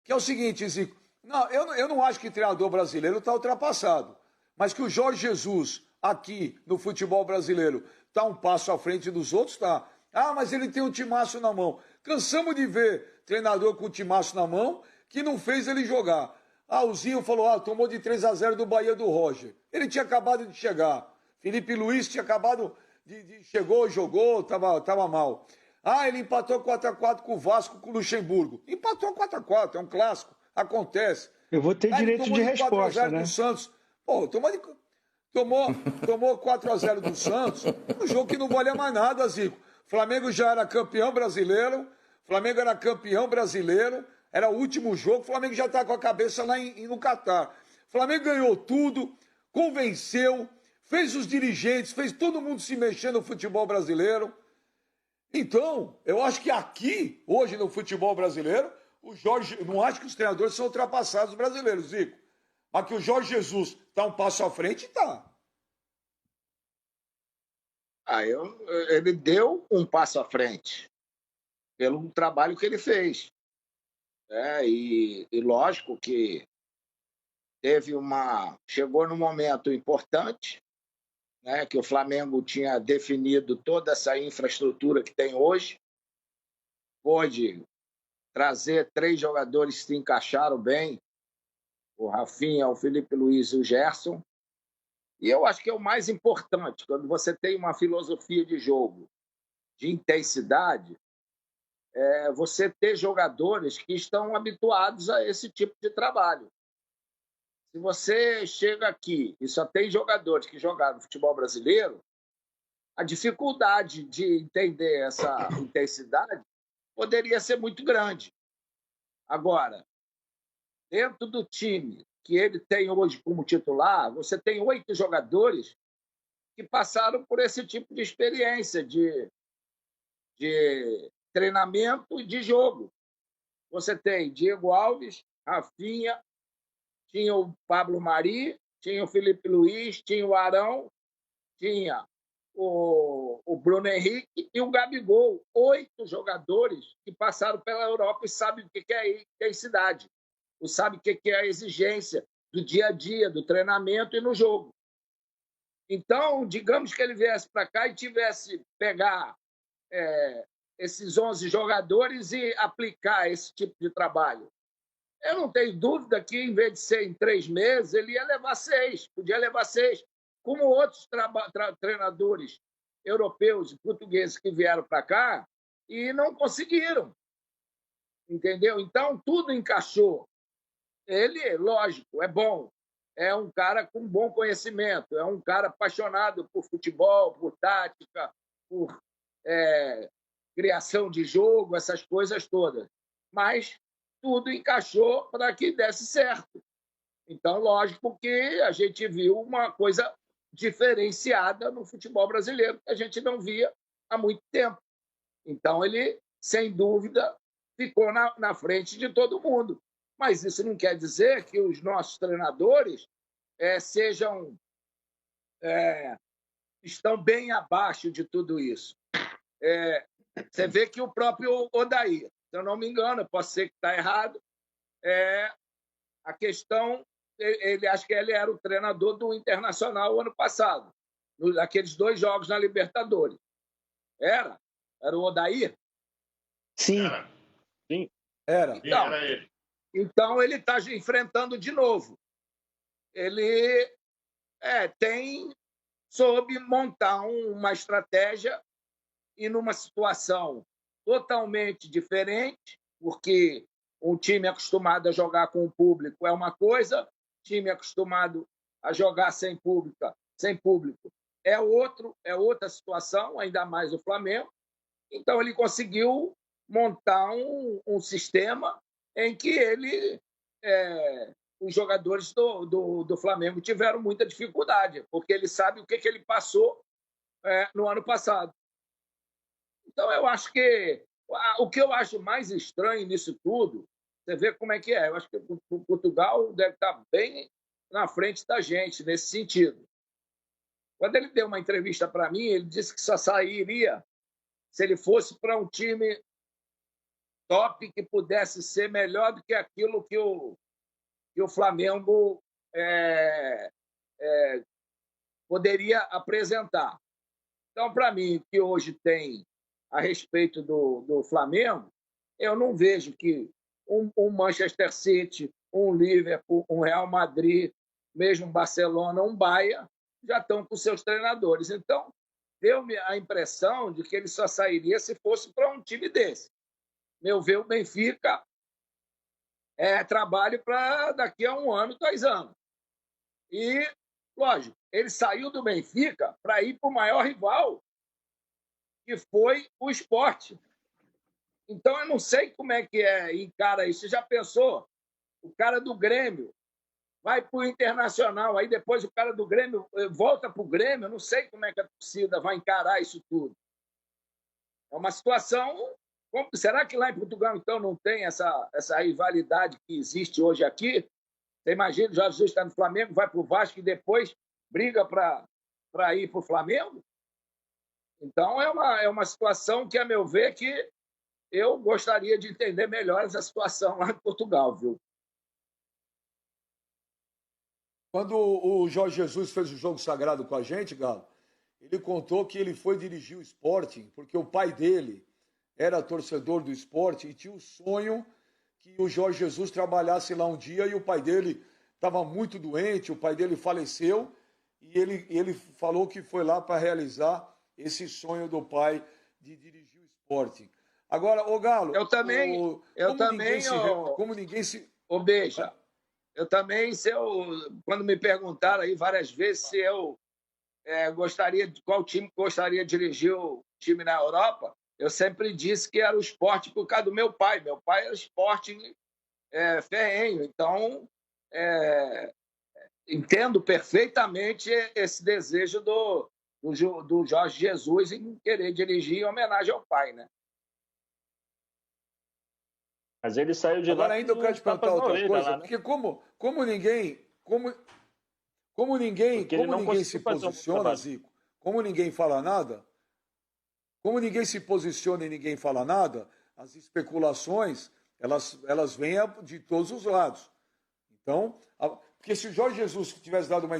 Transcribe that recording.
que é o seguinte, Zico. Não, eu não acho que treinador brasileiro está ultrapassado, mas que o Jorge Jesus, aqui no futebol brasileiro, está um passo à frente dos outros, tá. Ah, mas ele tem um timaço na mão. Cansamos de ver treinador com um timaço na mão que não fez ele jogar. Ah, o Zinho falou, tomou de 3-0 do Bahia do Roger. Ele tinha acabado de chegar. Felipe Luiz tinha acabado chegou, jogou, tava mal. Ah, ele empatou 4-4 com o Vasco, com o Luxemburgo. Empatou 4-4, é um clássico, acontece. Eu vou ter Ele direito tomou de de resposta, 4-0 né? do Santos. Pô, tomou 4-0 do Santos, um jogo que não valia mais nada, Zico. Flamengo já era campeão brasileiro, Flamengo era campeão brasileiro, era o último jogo, o Flamengo já está com a cabeça lá no Catar. O Flamengo ganhou tudo, convenceu, fez os dirigentes, fez todo mundo se mexer no futebol brasileiro. Então, eu acho que aqui, hoje no futebol brasileiro, o Jorge, não acho que os treinadores são ultrapassados brasileiros, Zico. Mas que o Jorge Jesus está um passo à frente, está. Ele deu um passo à frente pelo trabalho que ele fez. E lógico que chegou num momento importante, né, que o Flamengo tinha definido toda essa infraestrutura que tem hoje, pôde trazer 3 jogadores que se encaixaram bem, o Rafinha, o Felipe Luiz e o Gerson. E eu acho que é o mais importante, quando você tem uma filosofia de jogo de intensidade, você ter jogadores que estão habituados a esse tipo de trabalho. Se você chega aqui e só tem jogadores que jogaram no futebol brasileiro, a dificuldade de entender essa intensidade poderia ser muito grande. Agora, dentro do time que ele tem hoje como titular, você tem 8 jogadores que passaram por esse tipo de experiência de treinamento e de jogo. Você tem Diego Alves, Rafinha, tinha o Pablo Mari, tinha o Felipe Luiz, tinha o Arão, tinha o Bruno Henrique e o Gabigol. 8 jogadores que passaram pela Europa e sabem o que é intensidade, sabem o que é a exigência do dia a dia, do treinamento e no jogo. Então, digamos que ele viesse para cá e tivesse pegar esses 11 jogadores e aplicar esse tipo de trabalho. Eu não tenho dúvida que, em vez de ser em 3 meses, ele ia levar 6, podia levar 6, como outros treinadores europeus e portugueses que vieram para cá e não conseguiram. Entendeu? Então, tudo encaixou. Ele, lógico, é bom. É um cara com bom conhecimento, é um cara apaixonado por futebol, por tática, por criação de jogo, essas coisas todas. Mas tudo encaixou para que desse certo. Então, lógico que a gente viu uma coisa diferenciada no futebol brasileiro, que a gente não via há muito tempo. Então, ele, sem dúvida, ficou na frente de todo mundo. Mas isso não quer dizer que os nossos treinadores estão bem abaixo de tudo isso. Você vê que o próprio Odair, se eu não me engano, posso ser que está errado, a questão, acho que ele era o treinador do Internacional ano passado, naqueles 2 jogos na Libertadores. Era o Odair? Sim. Sim. Era. Então, era ele. Então, ele está enfrentando de novo. Ele soube montar uma estratégia e numa situação totalmente diferente, porque um time acostumado a jogar com o público é uma coisa, time acostumado a jogar sem público é outra situação, ainda mais o Flamengo. Então, ele conseguiu montar um sistema em que os jogadores do Flamengo tiveram muita dificuldade, porque ele sabe o que ele passou no ano passado. Então, eu acho que o que eu acho mais estranho nisso tudo, você vê como é que é. Eu acho que o Portugal deve estar bem na frente da gente nesse sentido. Quando ele deu uma entrevista para mim, ele disse que só sairia se ele fosse para um time top que pudesse ser melhor do que aquilo que o Flamengo poderia apresentar. Então, para mim, o que hoje tem a respeito do Flamengo, eu não vejo que um Manchester City, um Liverpool, um Real Madrid, mesmo um Barcelona, um Bayern, já estão com seus treinadores. Então, deu-me a impressão de que ele só sairia se fosse para um time desse. Meu ver, o Benfica trabalho para daqui a 1 ano, 2 anos. E, lógico, ele saiu do Benfica para ir para o maior rival, que foi o Sport. Então, eu não sei como é que encara isso. Você já pensou? O cara do Grêmio vai para o Internacional, aí depois o cara do Grêmio volta para o Grêmio. Eu não sei como é que a torcida vai encarar isso tudo. É uma situação... Será que lá em Portugal, então, não tem essa rivalidade que existe hoje aqui? Você imagina, o Jorge Jesus está no Flamengo, vai para o Vasco e depois briga para ir para o Flamengo? Então, é uma situação que, a meu ver, que eu gostaria de entender melhor essa situação lá em Portugal, viu? Quando o Jorge Jesus fez o jogo sagrado com a gente, Galo, ele contou que ele foi dirigir o Sporting porque o pai dele era torcedor do Sporting e tinha o sonho que o Jorge Jesus trabalhasse lá um dia, e o pai dele estava muito doente, o pai dele faleceu, e ele falou que foi lá para realizar esse sonho do pai de dirigir o Sporting. Agora, ô Galo... Eu também, Ô, Beija, eu também, quando me perguntaram aí várias vezes se eu qual time gostaria de dirigir o time na Europa, eu sempre disse que era o Sport por causa do meu pai. Meu pai era Sporting ferrenho. Então, entendo perfeitamente esse desejo do Jorge Jesus em querer dirigir em homenagem ao pai, né? Mas ele saiu de lá. Agora ainda eu quero te perguntar outra coisa, lá, né? porque como ninguém se posiciona, Zico, como ninguém fala nada, como ninguém se posiciona e ninguém fala nada, as especulações, elas vêm de todos os lados. Então, porque se o Jorge Jesus tivesse dado uma